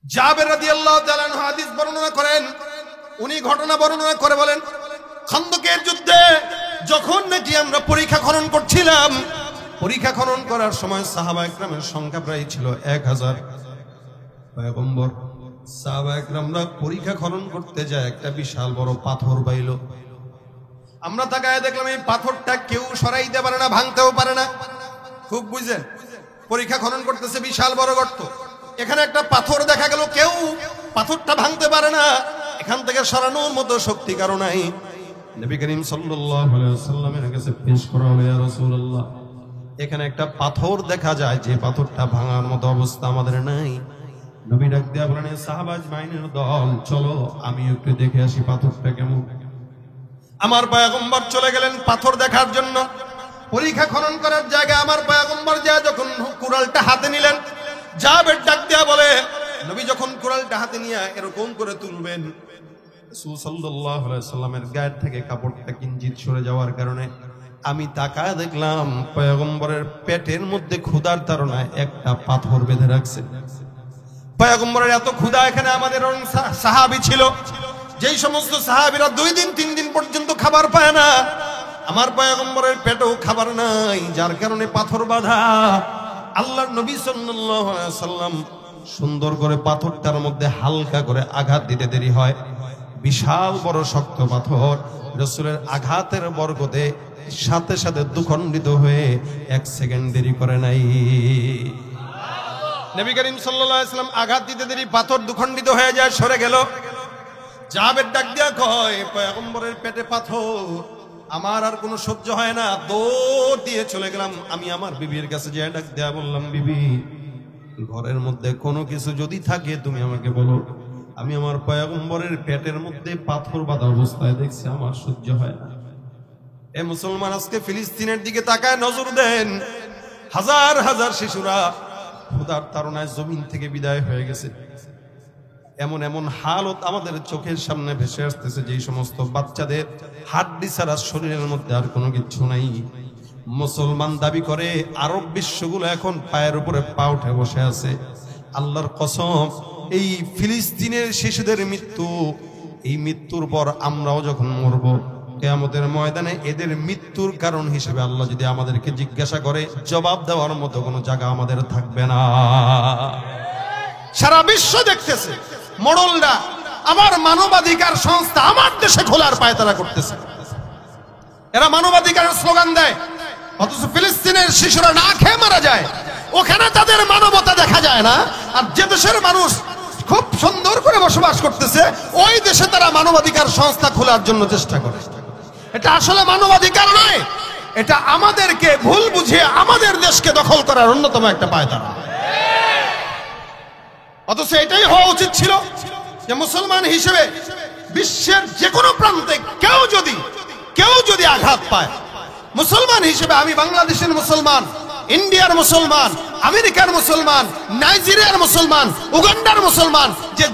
জাবের রাদিয়াল্লাহু তাআলা আনহু হাদিস বর্ণনা করেন, উনি ঘটনা বর্ণনা করে বলেন, খন্দকের যুদ্ধে যখন নাকি আমরা পরীক্ষা খনন করছিলাম, পরীক্ষা খনন করার সময় সাহাবা ইকরামের সংখ্যা প্রায় ছিল 1000। পয়গম্বর সাহাবা ইকরামরা পরীক্ষা খনন করতে যায়, একটা বিশাল বড় পাথর পাইল। আমরা তাকায় দেখলাম এই পাথরটা কেউ সরাইতে পারে না, ভাঙতেও পারে না। খুব বুঝেন, পরীক্ষা খনন করতেছে, বিশাল বড় গর্ত, এখানে একটা পাথর দেখা গেল, কেউ পাথরটা ভাঙতে পারে না, এখান থেকে সরানোর মতো শক্তি কারো নাই। নবী করিম সাল্লাল্লাহু আলাইহি ওয়াসাল্লামের কাছে পেশ করা হলো, ইয়া রাসূলুল্লাহ, এখানে একটা পাথর দেখা যায়, যে পাথরটা ভাঙার মতো অবস্থা আমাদের নাই। নবী ডাক দিয়া বলেন, সাহাবা আজমাইনের দল, চলো আমি একটু দেখে আসি পাথরটা কেমন। আমার পয়গম্বর চলে গেলেন পাথর দেখার জন্য। পরীক্ষা খনন করার জায়গায় আমার পয়গম্বর যা যখন কুড়ালটা হাতে নিলেন, জাবের ডাক দিয়া বলে, নবী যখন কুড়ালটা হাতে নিয়ে এরকম করে তুলবেন, রাসূল সাল্লাল্লাহু আলাইহি সাল্লামের গায়ের থেকে কাপড়টা কিঞ্চিত সরে যাওয়ার কারণে আমি তাকায় দেখলাম পয়গম্বরের পেটের মধ্যে ক্ষুধার তাড়নায় একটা পাথর বেঁধে রাখছে। পয়গম্বরের এত ক্ষুধা, এখানে আমাদের সাহাবী ছিল, যেই সমস্ত সাহাবীরা 2 দিন 3 দিন পর্যন্ত খাবার পায় না, আমার পয়গম্বরের পেটেও খাবার নাই, যার কারণে পাথর বাঁধা। আল্লাহর নবী সাল্লাল্লাহু আলাইহি ওয়াসাল্লাম সুন্দর করে পাথরটার মধ্যে হালকা করে আঘাত দিতে দেরি হয়। বিশাল বড় শক্ত পাথর, রাসূলের আঘাতের বরকতে সাথে সাথে দুখণ্ডিত হয়ে 1 সেকেন্ড দেরি করে নাই। নবী করিম সাল্লাল্লাহু আলাইহি ওয়াসাল্লাম আঘাত দিতে দেরি, পাথর দুখণ্ডিত হয়ে যায়, সরে গেল। জাবের ডাক দিয়া কয়, পয়গম্বরের পেটে পাথর, আমার আর কোনো সহ্য হয় না, দৌড় দিয়ে চলে গেলাম। আমি আমার বিবির কাছে যেয়ে ডাক দিয়া বললাম, বিবি, ঘরের মধ্যে কোনো কিছু যদি থাকে তুমি আমাকে বলো, আমি আমার পয়গম্বরের পেটের মধ্যে পাথর বাঁধা অবস্থায় দেখছি, আমার সহ্য হয় না। এ মুসলমান, আজকে ফিলিস্তিনের দিকে তাকায় নজর দেন, হাজার হাজার শিশুরা ক্ষুধার তাড়নায় জমিন থেকে বিদায় হয়ে গেছে। এমন এমন হালত আমাদের চোখের সামনে ভেসে আসতেছে, যেই সমস্ত বাচ্চাদের হাড্ডি ছাড়া শরীরের মধ্যে আর কোনো কিছু নাই। মুসলমান দাবি করে, আরব বিশ্বগুলো এখন পায়ের উপরে পা উঠে বসে আছে। আল্লাহর কসম, এই ফিলিস্তিনের শিশুদের মৃত্যু, এই মৃত্যুর পর আমরাও যখন মরব, কিয়ামতের ময়দানে এদের মৃত্যুর কারণ হিসেবে আল্লাহ যদি আমাদেরকে জিজ্ঞাসা করে, জবাব দেওয়ার মতো কোনো জায়গা আমাদের থাকবে না। সারা বিশ্ব দেখতেছে, মোড়লরা আমার মানবাধিকার সংস্থা আমার দেশে খোলার পায়তারা করতেছে, এরা মানবাধিকারের স্লোগান দেয়, অথচ ফিলিস্তিনের শিশুরা না খেয়ে মারা যায়, ওখানে তাদের মানবতা দেখা যায় না। আর যে দেশের মানুষ খুব সুন্দর করে বসবাস করতেছে, ওই দেশে তারা মানবাধিকার সংস্থা খোলার জন্য চেষ্টা করে। এটা আসলে মানবাধিকার নয়, এটা আমাদেরকে ভুল বুঝিয়ে আমাদের দেশকে দখল করার অন্যতম একটা পায়তারা। অথচ এটাই হওয়া উচিত ছিল যে মুসলমান হিসেবে বিশ্বের যে কোনো প্রান্তে কেউ যদি আঘাত পায়, মুসলমান হিসেবে আমি বাংলাদেশের মুসলমান, ইন্ডিয়ার মুসলমান, আমেরিকার মুসলমান, নাইজেরিয়ার মুসলমান, উগান্ডার মুসলমান,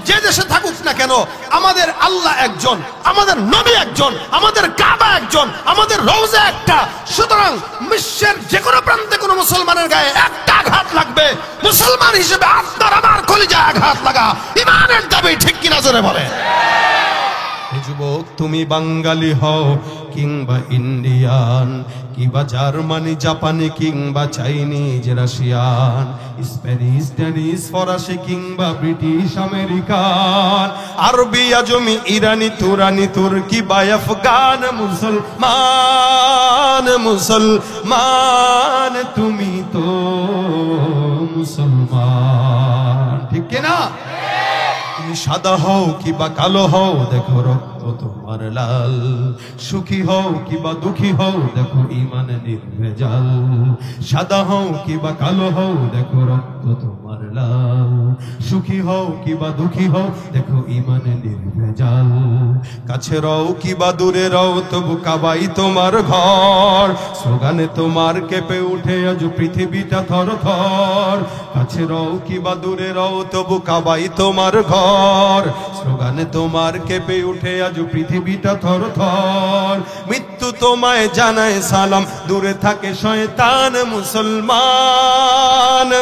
যে দেশে থাকুক না কেন, আমাদের আল্লাহ একজন, আমাদের নবী একজন, আমাদের কাবা একজন, আমাদের রওজা একটা। সুতরাং বিশ্বের যে কোনো প্রান্তে কোনো মুসলমানের গায়ে একটা আঘাত লাগবে, মুসলমান হিসেবে আপনার আমার কলিজায় আঘাত লাগা ইমানের দাবি, ঠিক কিনা জোরে বলে। যুবক, তুমি বাঙালি হও কিংবা ইন্ডিয়ান, কিংবা জার্মানি, জাপানি, কিংবা চাইনিজ, রাশিয়ান, স্প্যানিশ, ড্যানিশ, ফরাসি, কিংবা ব্রিটিশ, আমেরিকান, আরবি, আজমি, ইরানি, তুরানি, তুর্কি বা আফগান, মুসলমান তুমি তো মুসলমান, ঠিক কিনা? তুমি সাদা হও কিবা কালো হও, দেখো রক্ত তোমার লাল, সুখী হও কিবা দুঃখী হও, দেখো ইমানে নির্ভেজাল, সাদা হও কিবা কালো হও, দেখো রক্ত তোমার লাল, সুখী হও কিবা দুঃখী হও, দেখো ইমানে নির্ভেজাল, কাছে রও কিবা দূরে রও, তবু কাবাই তোমার ঘর, স্লোগানে তোমার কেঁপে উঠে আজ পৃথিবীটা থর থর, কাছে রও কিবা দূরে রও, তবু কাবাই তোমার ঘর, স্লোগানে তোমার কেঁপে উঠে আজ পৃথিবীটা থর থর, মৃত্যু তোমায় জানায় সালাম, দূরে থাকে শয়তান,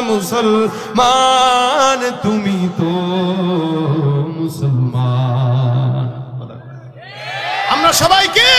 মুসলমান তুমি তো সবাই কি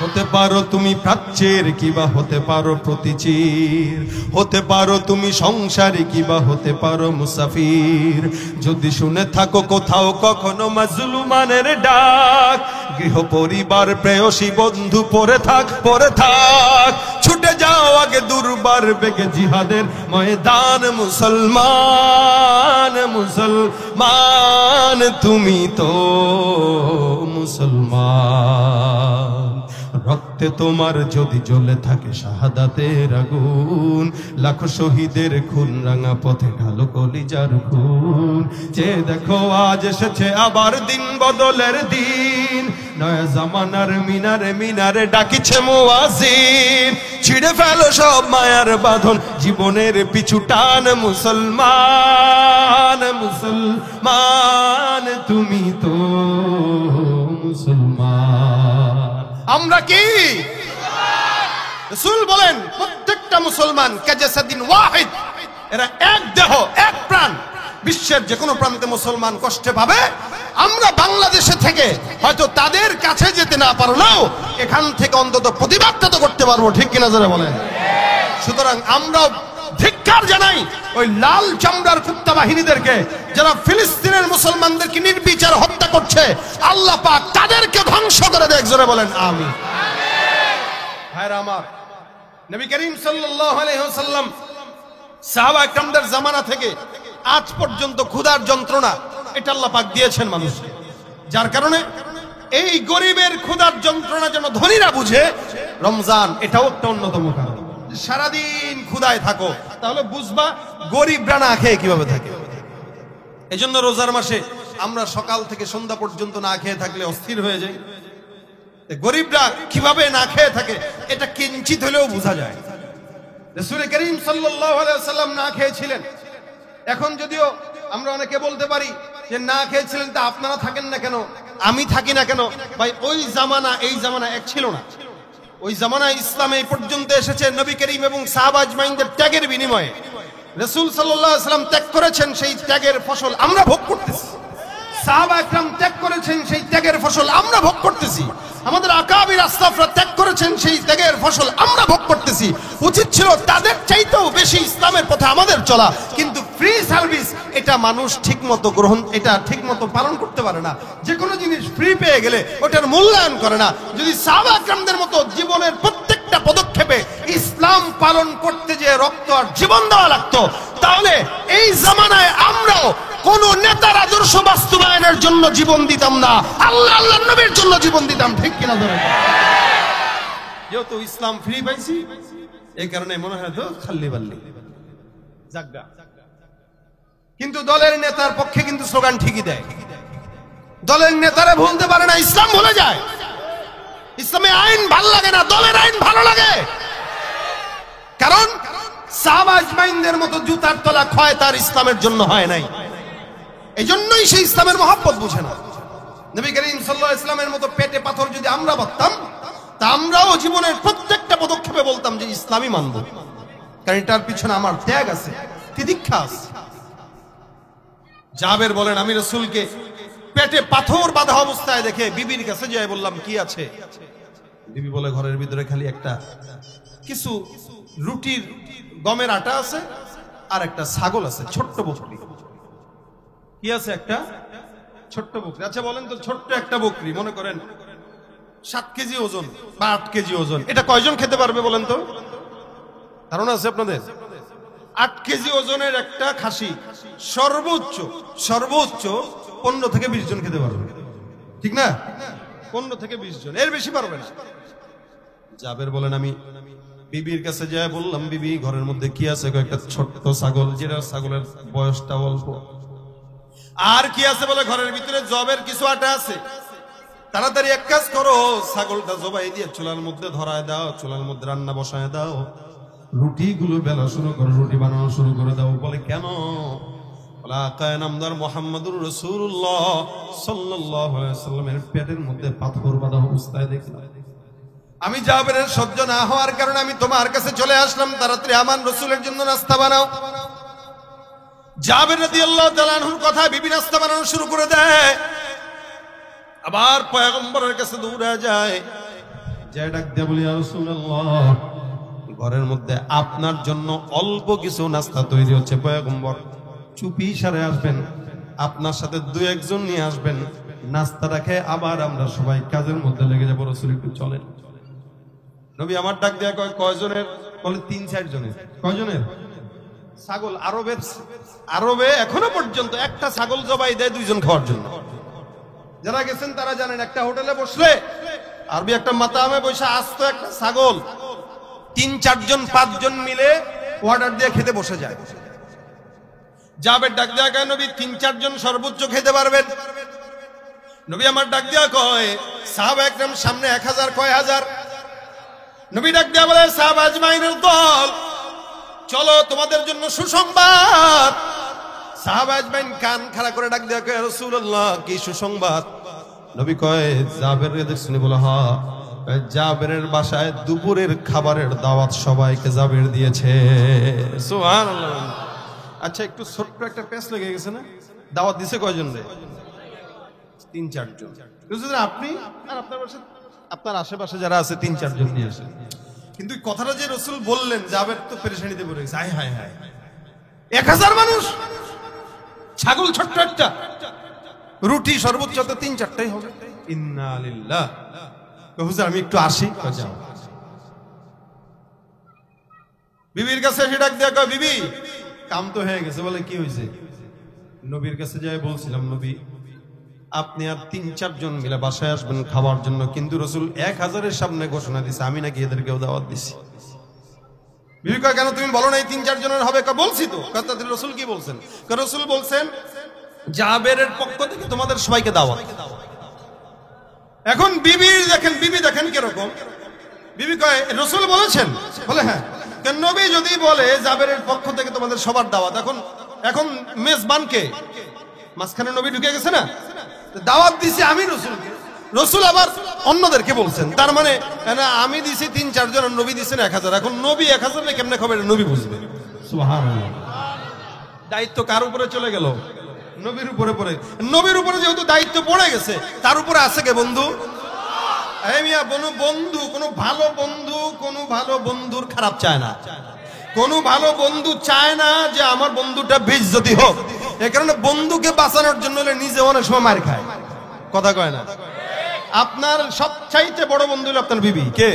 হতে পারো তুমি প্রাচ্যের, কিবা হতে পারো প্রতিচির, হতে পারো তুমি সংসারী, কিবা হতে পারো মুসাফির। যদি শুনে থাকো কোথাও কখনো মাজলুমানের ডাক, গৃহ পরিবার প্রেয়সী বন্ধু পড়ে থাক, পড়ে থাক, ছুটে যাও আগে দুর্বার বেগে জিহাদের ময়দান। মুসলমান মুসলমান তুমি তো মুসলমান, রক্তে তোমার যদি জ্বলে থাকে শাহাদাতের আগুন, লাখো শহীদের খুন রাঙা পথে ঢালো কলিজার খুন। যে দেখো আজ এসেছে আবার দিন বদলের দিন, নয়া জামানার মিনারে মিনারে ডাকিছে মুয়াজ্জিন। ছিঁড়ে ফেলো সব মায়ার বাঁধন, জীবনের পিছু টান। মুসলমান মুসলমান তুমি তো মুসলমান। আমরা কি রাসূল বলেন প্রত্যেকটা মুসলমান কাজাসাদিন ওয়াহিদ, এরা এক দেহ এক প্রাণ। বিশ্বের যে কোনো প্রান্তে মুসলমান কষ্টে পাবে, আমরা বাংলাদেশে থেকে হয়তো তাদের কাছে যেতে না পারলেও এখান থেকে অন্তত প্রতিবাদটা তো করতে পারবো, ঠিক কিনা যারা বলেন। সুতরাং আমরা ধিক্কার জানাই ওই লাল চামড়ার কুত্তা বাহিনীদেরকে, যারা ফিলিস্তিনের মুসলমানদেরকে নির্বিচার হত্যা করছে। আল্লাহ পাক তাদেরকে ধ্বংস করে দেয়, জোরে বলেন আমিন। ভাইরা আমার, নবী করিম সাল্লাল্লাহু আলাইহি ওয়াসাল্লাম সাহাবা کرامদের জামানা থেকে আজ পর্যন্ত ক্ষুধার যন্ত্রণা এটা আল্লাহ পাক দিয়েছেন মানুষকে, যার কারণে এই গরিবের ক্ষুধার যন্ত্রণা যেন ধনীরা বুঝে। রমজান এটাও একটা অন্যতম কারণ। সারাদিন ক্ষুধায় থাকো, তাহলে বুঝবা গরিবরা না খেয়ে কিভাবে থাকে। এই জন্য রোজার মাসে আমরা সকাল থেকে সন্ধ্যা পর্যন্ত না খেয়ে থাকলে অস্থির হয়ে যাই। গরিবরা কিভাবে না খেয়ে থাকে এটা কিঞ্চিত হলেও বোঝা যায়। রাসূল করিম সাল্লাল্লাহু আলাইহি ওয়াসাল্লাম না খেয়েছিলেন। এখন যদিও আমরা অনেকে বলতে পারি যে না খেয়েছিলেন তা আপনারা থাকেন না কেন, আমি থাকি না কেন। ভাই ওই জামানা এই জামানা এক ছিল না। ওই জামানায় ইসলাম এই পর্যন্ত এসেছে নবী করিম এবং সাহাবা আজমাইনদের ত্যাগের বিনিময়ে। রাসূল সাল্লাল্লাহু আলাইহি ওয়াসাল্লাম ত্যাগ করেছেন, সেই ত্যাগের ফসল আমরা ভোগ করতেছি। সাহাবা একরাম ত্যাগ করেছেন, সেই ত্যাগের ফসল আমরা ভোগ করতেছি। আমাদের আকাবির আসলাফরা ত্যাগ করেছেন, সেই ত্যাগের ফসল আমরা ভোগ করতেছি। উচিত ছিল তাদের চাইতেও বেশি ইসলামের পথে আমাদের চলা, কিন্তু ফ্রি সার্ভিস এটা মানুষ ঠিকমতো গ্রহণ, এটা ঠিকমতো পালন করতে পারে না। যে কোনো জিনিস ফ্রি পেয়ে গেলে ওটার মূল্যায়ন করে না। যদি সাহাবা একরামদের মতো জীবনের প্রত্যেকটা পদক্ষেপে ইসলাম পালন করতে যে রক্ত আর জীবন দেওয়া লাগতো, তাহলে এই জামানায় আমরাও কোন নেতার আদর্শ বাস্তবায়নের জন্য জীবন দিতাম না, আল্লাহ আল্লাহর নবীর জন্য জীবন দিতাম, ঠিক কিনা ধরে। যেহেতু ইসলাম ফ্রি পাইছি এই কারণে মনে হয় তো খাল্লি বাল্লি জাগা। কিন্তু দলের নেতার পক্ষে কিন্তু স্লোগান ঠিকই দেয়। দলের নেতারা ভুলতে পারে না, ইসলাম ভুলে যায়। ইসলামে আইন ভালো লাগে না, দলের আইন ভালো লাগে। কারণ সাহাবা আজমাইনদের মতো জুতার তলা ক্ষয় তার ইসলামের জন্য হয় নাই। এই জন্যই সে ইসলামের মহব্বত বুঝে না। নবী করিম সাল্লাল্লাহু আলাইহি ওয়াসাল্লামের মতো পেটে পাথর যদি আমরা বাঁধতাম, তা আমরাও জীবনের প্রত্যেকটা পদক্ষেপে বলতাম যে ইসলামই মানব, কারণ এটার পিছনে আমার ত্যাগ আছে, তিতিক্ষা আছে। জাবের বলেন, আমি রাসূলকে পেটে পাথর বাঁধা অবস্থায় দেখে বিবির কাছে যেয়ে বললাম কি আছে। বিবি বলে ঘরের ভিতরে খালি একটা কিছু রুটির গমের আটা আছে আর একটা ছাগল আছে, ছোট্ট বকরি। কি আছে? একটা ছোট্ট বকরি। আচ্ছা বলেন তো, ছোট্ট একটা বকরি মনে করেন 7 কেজি ওজন বা 8 কেজি ওজন, এটা কয়জন খেতে পারবে বলেন তো? ধারণা আছে আপনাদের? 8 কেজি ওজনের একটা খাসি সর্বোচ্চ 15 থেকে 20 জন খেতে পারবে, ঠিক না? 15 থেকে 20 জন, এর বেশি পারবে না। জাবের বলেন, আমি বিবির কাছে যায় বললাম, বিবি ঘরের মধ্যে কি আছে? একটা ছোট্ট ছাগল, যেটা ছাগলের বয়সটা অল্প। আর কি আছে বলে, ঘরের ভিতরে জবের কিছু আটা আছে। তাড়াতাড়ি এক কাজ করো, ছাগলটা জবাই দিয়ে চুলার মধ্যে ধরায় দাও, চুলার মধ্যে রান্না বসায় দাও, রুটিগুলো বেলা শুরু করো, রুটি বানানো শুরু করে দাও। বলে কেন? বলে আকায়ে নামদার মুহাম্মদুর রাসূলুল্লাহ সাল্লাল্লাহু আলাইহি ওয়াসাল্লামের পেটের মধ্যে পাথর বাঁধা অবস্থায় দেখলাম। আমি জাবেরের সহ্য না হওয়ার কারণে আমি তোমার কাছে চলে আসলাম, তাড়াতাড়ি আমার রাসূলের জন্য নাস্তা বানাও। জাবের রাদিয়াল্লাহু তাআলা আনহুর কথা বিবি নাস্তা বানানো শুরু করে দেয়। আবার পয়গম্বরের কাছে দৌড়ে যায়, যে ডাক দিয়ে বলি, ইয়া রাসূলুল্লাহ, ঘরের মধ্যে আপনার জন্য অল্প কিছু নাস্তা তৈরি হচ্ছে। পয়গম্বর চুপি সারে আসবেন, আপনার সাথে দুই একজন নিয়ে আসবেন, নাস্তাটা খেয়ে আবার আমরা সবাই কাজের মধ্যে লেগে যাবো। রাসূল একটু চলেন। নবী আমার ডাক দেয়া কয়, কয়জনের? বলে 3-4 জনের। কয়জনের? ছাগল। আরবে এখনো পর্যন্ত একটা ছাগল জবাই দেয় 2 জন খাওয়ার জন্য। যারা গেছেন তারা জানেন, একটা হোটেলে বসলে আরবি একটা মাতামে বসে আস্ত একটা ছাগল 3-4 জন 5 জন মিলে অর্ডার দিয়ে খেতে বসে যায়। জাবের ডাক দেয়া কয়, নবী 3-4 জন সর্বোচ্চ খেতে পারবেন। নবী আমার ডাক দেয়া কয়, সাহাবা একরাম সামনে 1000 কয় হাজার। নবী ডাক দেয়া বলে, সাহাবা আজমাইনের দল, চলো তোমাদের জন্য সুসংবাদ। সাহাবা আজমাইন কান খাড়া করে ডাক দেয়া কয়, রাসূলুল্লাহ, কি সুসংবাদ? নবী কয়, জাবের দেখছনি? বলে হ্যাঁ। জাবেরের বাসায় দুপুরের খাবারের দাওয়াত সবাইকে জাবের দিয়েছে। সুবহানাল্লাহ। আচ্ছা, একটু ছোট্ট একটা পেছ লেগে গেছে না? দাওয়াত দিছে কয়জন রে? 3-4 জন। আপনি আর আপনার বাসায়, আপনার আশেপাশে যারা আছে 3-4 জন নিয়ে আসেন। কিন্তু কথাটা যে রাসূল বললেন, জাবের তো পেরেশানিতে পড়ে গেছে। হায় হায় হায়, 1000 মানুষ, ছাগল ছোট্ট একটা, রুটি সর্বোচ্চ তো 3-4টাই হবে। ইন্না লিল্লাহ। হুজুর আমি একটু আসি। যাও। বিবির কাছে এসে ডাক দেয়া কয়, বিবি কাম তো হয়ে গেছে। বলে কি হয়েছে? নবীর কাছে যাই বলছিলাম, নবী আপনি আর 3-4 জন মিলে বাসায় আসবেন খাওয়ার জন্য, কিন্তু রাসূল 1000-এর সামনে ঘোষণা দিছে, আমি নাকি এদেরকেও দাওয়াত দিছি। বিবি কয়, কেন তুমি বলো নাই 3-4 জনের হবে? বলছি তো। তাদের রাসূল কি বলছেন? রাসূল বলছেন, জাবেরের পক্ষ থেকে তোমাদের সবাইকে দাওয়াত। এখন বিবি দেখেন কিরকম। বিবি কয়, রাসূল বলেছেন? বলে হ্যাঁ। কেন নবী যদি বলে জাবেরের পক্ষ থেকে তোমাদের সবার দাওয়াত, এখন মেজবান কে? মাঝখানে নবী ঢুকে গেছে না? দাওয়াত দিছি আমি রাসূলকে, রাসূল আবার অন্যদেরকে বলছেন। তার মানে না, আমি দিছি 3-4 জন, নবী দিছেন 1000। এখন নবী 1000 নে কেমনে খবর? নবী বুঝবে। সুবহানাল্লাহ। দায়িত্ব কার উপরে চলে গেল? নবীর উপরে পড়ে। নবীর উপরে যেহেতু দায়িত্ব পড়ে গেছে, তার উপরে আছে কে? বন্ধু। এই মিয়া, কোনো ভালো বন্ধুর খারাপ চায় না। কোনো ভালো বন্ধু চায় না যে আমার বন্ধুটা বেইজ্জতি হোক। এই কারণে বন্ধুকে বাঁচানোর জন্য নিজে অনেক সময় মার খায়। কথা কয় না? আপনার সবচাইতে বড় বন্ধু হলো আপনার বিবি। কে?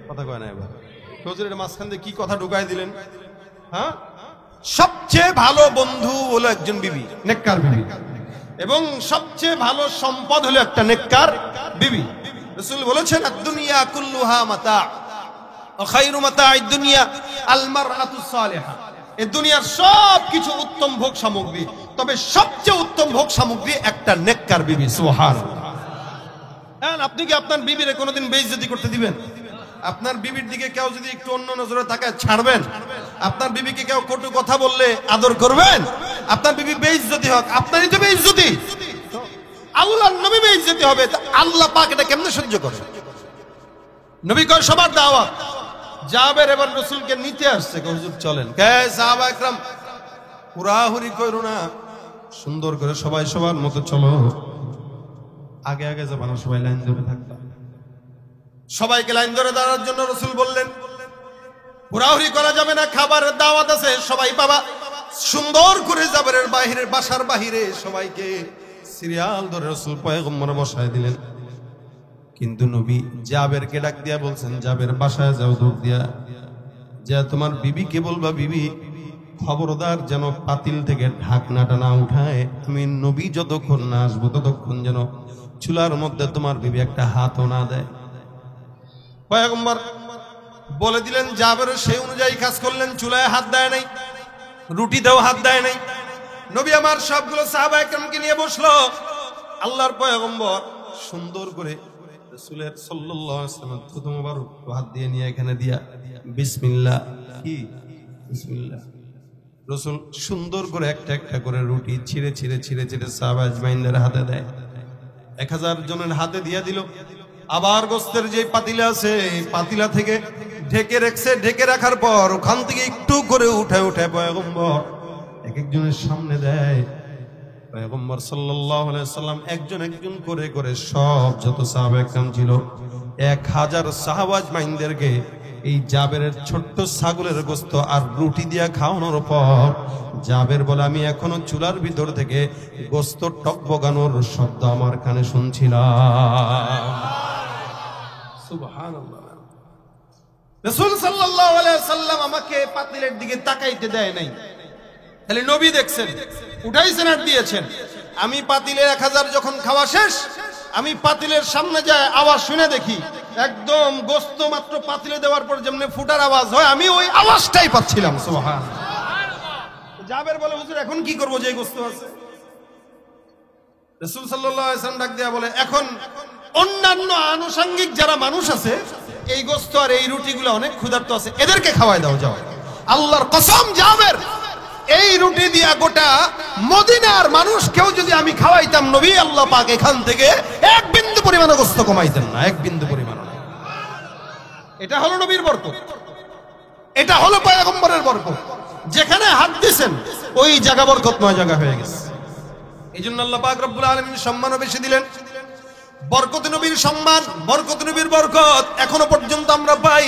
কথা কয় না? এবার হুজুরের মাঝখান দিয়ে কি কথা ঢুকাই দিলেন? হ্যাঁ, সবচেয়ে ভালো বন্ধু হলো একজন বিবি, নেককার বিবি। এবং সবচেয়ে ভালো সম্পদ হলো একটা নেককার বিবি। রাসূল বলেছেন, আদ-দুনিয়া কুল্লুহা মাতা ওয়া খায়রু মাতা'আদ দুনিয়া আল মারআতু সালিহা। এই দুনিয়ার সবকিছু উত্তম ভোগ সামগ্রী, তবে সবচেয়ে উত্তম ভোগ সামগ্রী একটা নেককার বিবি। সুবহানাল্লাহ। আপনি কি আপনার বিবিরে কোনোদিন বেইজ্জতি করতে দিবেন? আপনার বিবির দিকে কেউ যদি একটু অন্য নজরে তাকায়, ছাড়বেন? আপনার বিবিকে কেউ কটু কথা বললে আদর করবেন? আপনার বিবি বেইজ্জতি হোক, আপনারই তো বেইজ্জতি। আল্লাহর নবী বেইজ্জতি হবে, আল্লাহ পাক এটা কেমনে সহ্য করে? নবী কয়, সবার দাওয়াত। জাবের এবার রাসূলকে নিতে আসছে। হুজুর চলেন। কে? সাহাবা একরাম, হুড়াহুড়ি কইরো না, সুন্দর করে সবাই সবার মতো চলো। আগে আগে যাবানা, সবাই লাইন ধরে থাকবা। সবাইকে লাইন ধরে দাঁড়ার জন্য রাসূল বললেন, হুড়াহুড়ি করা যাবে না, খাবারের দাওয়াত আছে, সবাই পাবা। সুন্দর করে জাবেরের বাসার বাহিরে সবাইকে সিরিয়াল ধরে রাসূল পয়গম্বর বসায় দিলেন। কিন্তু নবী জাবেরকে ডাক দিয়া বলছেন, জাবের বাসায় যাও, দৌড় দিয়া যা তোমার বিবিকে বলবা, বিবি খবরদার যেন পাতিল থেকে ঢাকনাটা না উঠায়। আমি নবী যতক্ষণ না আসবো ততক্ষণ যেন চুলার মধ্যে তোমার বিবি একটা হাতও না দেয়। পয়গম্বর বলে দিলেন, জাবের সেই অনুযায়ী কাজ করলেন। চুলায় হাত দেয় নাই, রুটিতেও হাত দেয় নাই। নবী আমার সবগুলো সাহাবা একরামকে নিয়ে বসলো। আল্লাহর পয়গম্বর সুন্দর করে রাসূলের সাল্লাল্লাহু আলাইহি ওয়াসাল্লাম থুতু মোবারক হাত দিয়ে নিয়ে এখানে দিয়া বিসমিল্লাহ, কি বিসমিল্লাহ। রাসূল সুন্দর করে একটা একটা করে রুটি ছিঁড়ে সাহাবা আজমাইনদের হাতে দেয়। 1000 জনের হাতে দিয়ে দিল। আবার গোস্তের যে পাতিলা আছে, পাতিলা থেকে ঢেকে রাখছে। ঢেকে রাখার পর ওখান থেকে একটু করে উঠে পয়গম্বর এক একজনের সামনে দেয়। পয়গম্বর সাল্লাল্লাহু আলাইহি সাল্লাম একজন একজন করে করে সব যত সাহাবা একরাম ছিল 1000 সাহাবা আজমাইনদেরকে এই জাবেরের ছোট্ট ছাগলের গোশত আর রুটি দিয়া খাওয়ানোর পর জাবের বলে আমি এখনো চুলার ভিতর থেকে গোশত টকবগানোর শব্দ আমার কানে শুনছিলাম। সুবহানাল্লাহ। রাসূল সাল্লাল্লাহু আলাইহি সাল্লাম আমাকে পাতিলের দিকে তাকাইতে দেয় নাই, তাহলে নবী দেখছেন, উঠাইছেন আর দিয়েছেন। আমি পাতিলের 1000 যখন খাওয়া শেষ, আমি পাতিলের সামনে যায় আওয়াজ শুনে দেখি একদম গোশত মাত্র পাতিলে দেওয়ার পর যেমনি ফুটার আওয়াজ হয় আমি ওই আওয়াজটাই পাচ্ছিলাম। সুবহানাল্লাহ। জাবের বলে হুজুর এখন কি করব যে গোশত আছে? রাসূল সাল্লাল্লাহু আলাইহি ওয়াসাল্লাম ডাক দিয়া বলে এখন অন্যান্য আনুষঙ্গিক যারা মানুষ আছে এই গোশত আর এই রুটিগুলো অনেক ক্ষুধার্ত আছে, এদেরকে খাওয়াই দাও যাও। আল্লাহর কসম জাবের, এই রুটি দিয়া গোটা মদিনার মানুষ কেউ যদি আমি খাওয়াইতাম নবী আল্লাহ পাক এখান থেকে এক বিন্দু পরিমাণ গোশত কমাইতেন না, এক বিন্দু পরিমাণ না। এটা হলো নবীর বরকত, এটা হলো পয়গম্বরের বরকত। যেখানে হাত দিয়েছেন ওই জায়গা বরকতময় জায়গা হয়ে গেছে। এই জন্য আল্লাহ পাক রব্বুল আলামিন সম্মানও বেশি দিলেন। বরকত নবীর সম্মান, বরকত নবীর বরকত এখনো পর্যন্ত আমরা পাই,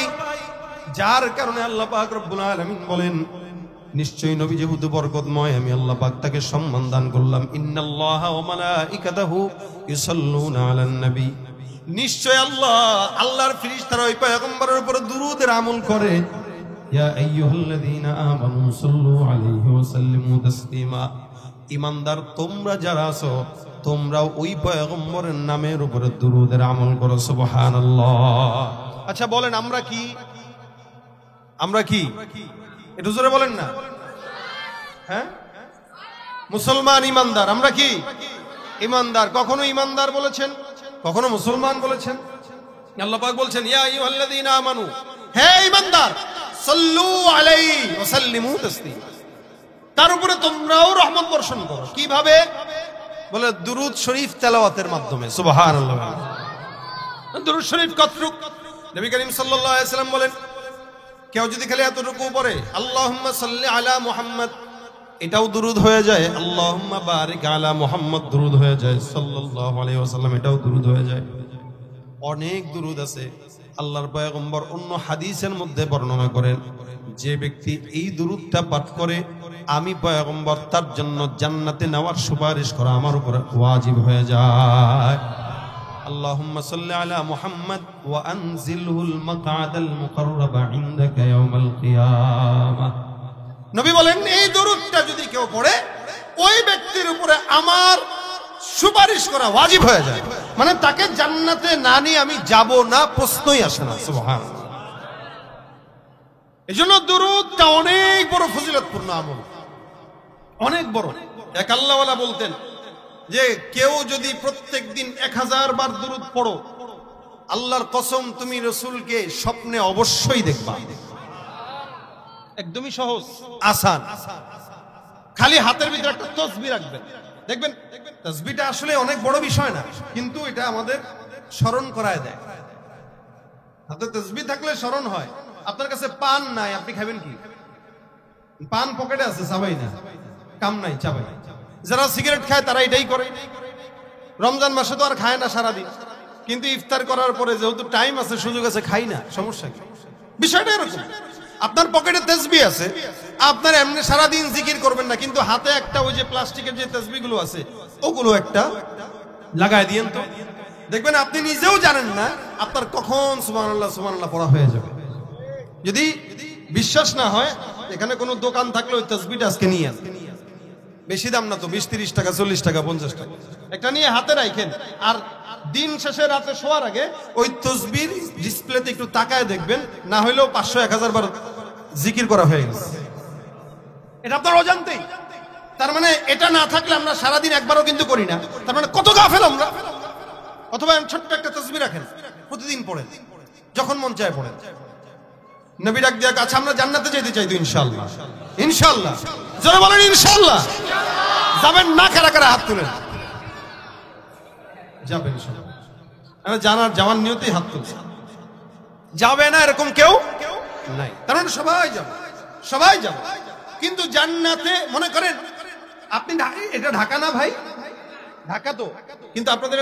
যার কারণে আল্লাহ পাক রব্বুল আলামিন বলেন নিশ্চয়ই নবী যেহেতু বরকতময় আমি আল্লাহ পাক তাকে সম্মান দান করলাম। ইন্নাল্লাহা ওয়া মালাইকাতাহু ইউসাল্লুনা আলান নবী, নিশ্চয় আল্লাহর ফেরেশতারা ওই পয়গম্বরের উপর দুরূদের আমল করে। ইয়া আইয়ুহাল্লাযীনা আমানু সাল্লু আলাইহি ওয়া সাল্লিমু তাসলিমা, ঈমানদার তোমরা যারা আছো তোমরাও ওই পয়গম্বরের নামের উপরে দুরূদের আমল করো। সুবহানাল্লাহ। আচ্ছা বলেন আমরা কি? আমরা কি একটু জোরে বলেন না? হ্যাঁ, মুসলমান ঈমানদার। আমরা কি ঈমানদার? কখনো ঈমানদার বলেছেন, কখনো মুসলমান বলেছেন। আল্লাহ পাক বলছেন ইয়া আইয়ুহাল্লাযীনা আমানু, হে ঈমানদার, সাল্লু আলাইহি ওয়া সাল্লিমু তাসলিমা, তার উপরে তোমরাও রহমত বর্ষণ করো। কিভাবে? বলে দুরূদ শরীফ তেলাওয়াতের মাধ্যমে। সুবহানাল্লাহ। দুরূদ শরীফ কতটুক? নবী করিম সাল্লাল্লাহু আলাইহি ওয়াসাল্লাম বলেন কেউ যদি খালি এতটুকু পড়ে আল্লাহুম্মা সাল্লি আলা মুহাম্মদ, এটাও দুরূদ হয়ে যায়। আল্লাহুম্মা বারিক আলা মুহাম্মদ দুরূদ হয়ে যায়। সাল্লাল্লাহু আলাইহি ওয়াসাল্লাম, এটাও দুরূদ হয়ে যায়। অনেক দুরূদ আছে। আল্লাহর পয়গম্বর অন্য হাদিসের মধ্যে বর্ণনা করেন যে ব্যক্তি এই দুরূদটা পাঠ করে আমি পয়গম্বর তার জন্য জান্নাতে নেওয়ার সুপারিশ করা আমার উপর ওয়াজিব হয়ে যায়। আল্লাহুম্মা সাল্লি আলা মুহাম্মদ ওয়া আনজিলহুল মাকআদাল মুকাররাবা ইনদাকা ইয়াউমাল কিয়ামাহ। নবী বলেন এই দুরূদটা যদি কেউ পড়ে ওই ব্যক্তির উপরে আমার সুপারিশ করা ওয়াজিব হয়ে যায়, মানে তাকে জান্নাতে না নিয়ে আমি যাব না, প্রশ্নই আসে না। সুবহানাল্লাহ। এজন্য দুরূদটা অনেক বড় ফজিলতপূর্ণ আমল, অনেক বড়। এক আল্লাহওয়ালা বলতেন যে কেউ যদি প্রত্যেকদিন 1000 বার দুরূদ পড়ো আল্লাহর কসম তুমি রাসূলকে স্বপ্নে অবশ্যই দেখবা। একদমই সহজ, আসান। খালি হাতের ভিতরে একটা তাসবিহ রাখবেন, দেখবেন তাসবিহটা আসলে অনেক বড় বিষয় না, কিন্তু এটা আমাদের স্মরণ করায় দেয়। হাতে তাসবিহ থাকলে স্মরণ হয়। আপনার কাছে পান নাই, আপনি খাবেন কি? পান পকেটে আছে, চাবাই না, কাম নাই, চাবাই। যারা সিগারেট খায় তারা এটাই করে। রমজান মাসে তো আর খায় না সারাদিন, কিন্তু ইফতার করার পরে যেহেতু টাইম আছে, সুযোগ আছে, খাই না, সমস্যা কি? বিষয়টা এরকম। আপনার পকেটে তাসবিহ আছে, আপনার এমনি সারাদিন জিকির করবেন না, কিন্তু হাতে একটা ওই যে প্লাস্টিকের যে তাসবিহগুলো আছে ওগুলো একটা লাগায় দিয়েন, তো দেখবেন আপনি নিজেও জানেন না আপনার কখন সুবহানাল্লাহ সুবহানাল্লাহ পড়া হয়ে যাবে। যদি বিশ্বাস না হয় এখানে কোনো দোকান থাকলে ওই তাসবিহটা আজকে নিয়ে আসেন, বেশি দাম না তো, 20-30 টাকা, 40 টাকা, 50 টাকা, একটা নিয়ে হাতে রাখেন। আর দিন শেষে রাতে শোয়ার আগে ওই তাসবিহর ডিসপ্লেতে একটু তাকায় দেখবেন, না হইলেও 500-1000 বার জিকির করা হয়ে গেছে। এটা আপনার অজান্তেই। তার মানে এটা না থাকলে আমরা সারাদিন একবারও কিন্তু করি না, তার মানে কত গাফেল আমরা। অথবা ছোট্ট একটা তাসবিহ রাখেন, প্রতিদিন পড়েন, যখন মন চায় পড়েন। নবী ডাক দিয়া কাছে আমরা জান্নাতে যেতে চাই তো ইনশাআল্লাহ। ইনশাআল্লাহ যারা বলেন ইনশাআল্লাহ যাবেন না, কারা কারা হাত তুলেন? যাবেন ইনশাআল্লাহ। আমরা জানার যাওয়ার নিয়তেই হাত তুলছি। যাবে না এরকম কেউ নাই, তার মানে সবাই যাবে, সবাই যাবে। কিন্তু জান্নাতে মনে করেন আপনি এটা ঢাকা না ভাই? ঢাকা তো, কিন্তু আপনাদের